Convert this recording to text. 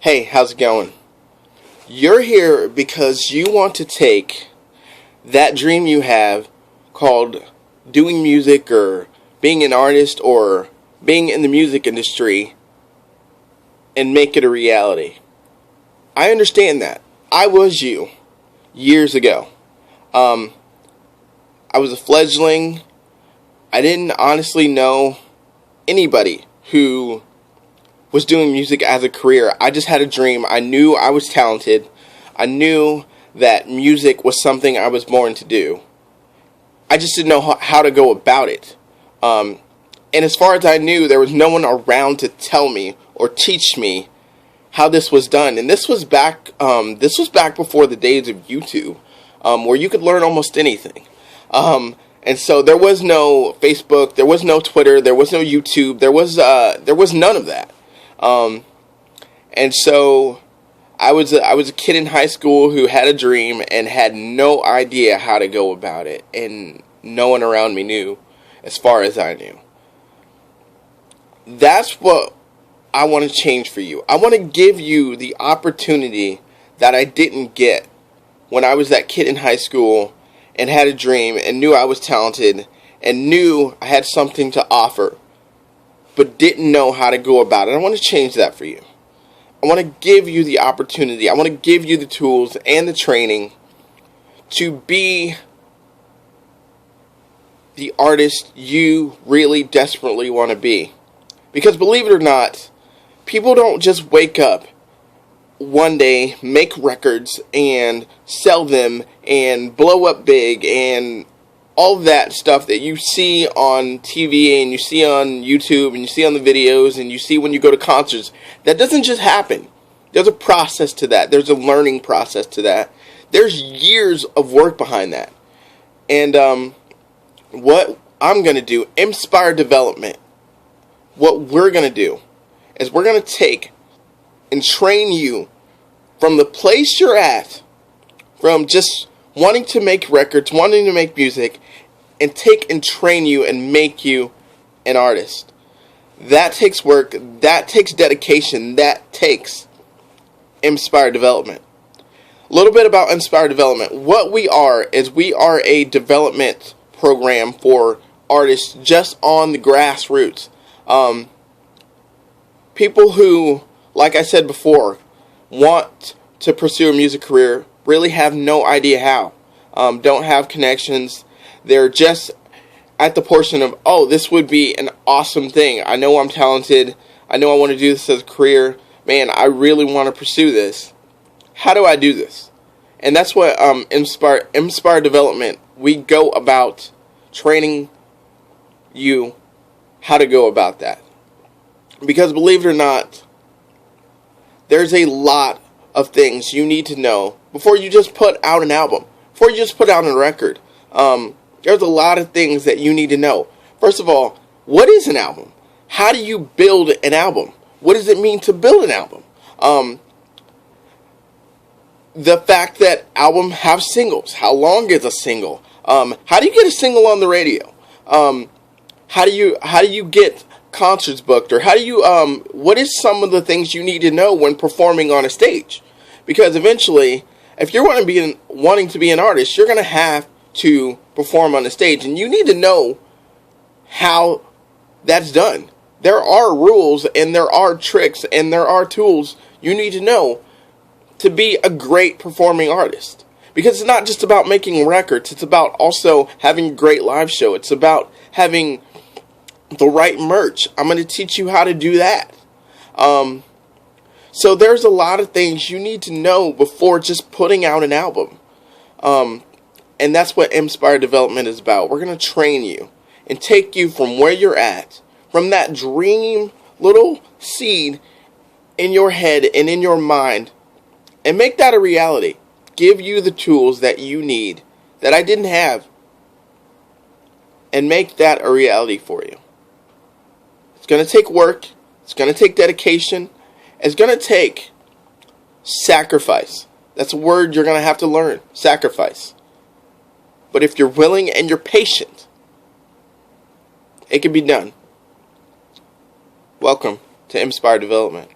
Hey, how's it going? You're here because you want to take that dream you have called doing music or being an artist or being in the music industry and make it a reality. I understand that. I was you years ago. I was a fledgling. I didn't honestly know anybody who was doing music as a career. I just had a dream. I knew I was talented. I knew that music was something I was born to do. I just didn't know how to go about it. And as far as I knew, there was no one around to tell me or teach me how this was done. And this was back before the days of YouTube, where you could learn almost anything. And so there was no Facebook, there was no Twitter, there was no YouTube, there was none of that. And so I was a kid in high school who had a dream and had no idea how to go about it, and no one around me knew, as far as I knew. That's what I want to change for you. I want to give you the opportunity that I didn't get when I was that kid in high school and had a dream and knew I was talented and knew I had something to offer, but didn't know how to go about it. I want to change that for you. I want to give you the opportunity. I want to give you the tools and the training to be the artist you really desperately want to be. Because believe it or not, people don't just wake up one day, make records, and sell them, and blow up big, and all that stuff that you see on TV, and you see on YouTube, and you see on the videos, and you see when you go to concerts. That doesn't just happen. There's a process to that. There's a learning process to that. There's years of work behind that. And what I'm going to do, Mspire Development, what we're going to do is we're going to take and train you from the place you're at, from just wanting to make records, wanting to make music, and take and train you and make you an artist. That takes work, that takes dedication, that takes Mspire Development. A little bit about Mspire Development. What we are is we are a development program for artists just on the grassroots. People who, like I said before, want to pursue a music career really have no idea how. Don't have connections. They're just at the portion of, oh, this would be an awesome thing. I know I'm talented. I know I want to do this as a career. Man, I really want to pursue this. How do I do this? And that's what Mspire Development, we go about training you how to go about that. Because believe it or not, there's a lot of things you need to know before you just put out an album, before you just put out a record. There's a lot of things that you need to know. First of all, what is an album? How do you build an album? What does it mean to build an album? The fact that albums have singles. How long is a single? How do you get a single on the radio? How do you get concerts booked, or how do you what is some of the things you need to know when performing on a stage? Because eventually, if you're wanting to be an artist, you're going to have to perform on a stage, and you need to know how that's done. There are rules, and there are tricks, and there are tools you need to know to be a great performing artist. Because it's not just about making records, it's about also having a great live show. It's about having the right merch. I'm going to teach you how to do that. So there's a lot of things you need to know before just putting out an album. And that's what Mspire Development is about. We're going to train you and take you from where you're at, from that dream little seed in your head and in your mind, and make that a reality. Give you the tools that you need, that I didn't have, and make that a reality for you. It's going to take work. It's going to take dedication. It's going to take sacrifice. That's a word you're going to have to learn. Sacrifice. But if you're willing and you're patient, it can be done. Welcome to Mspire Development.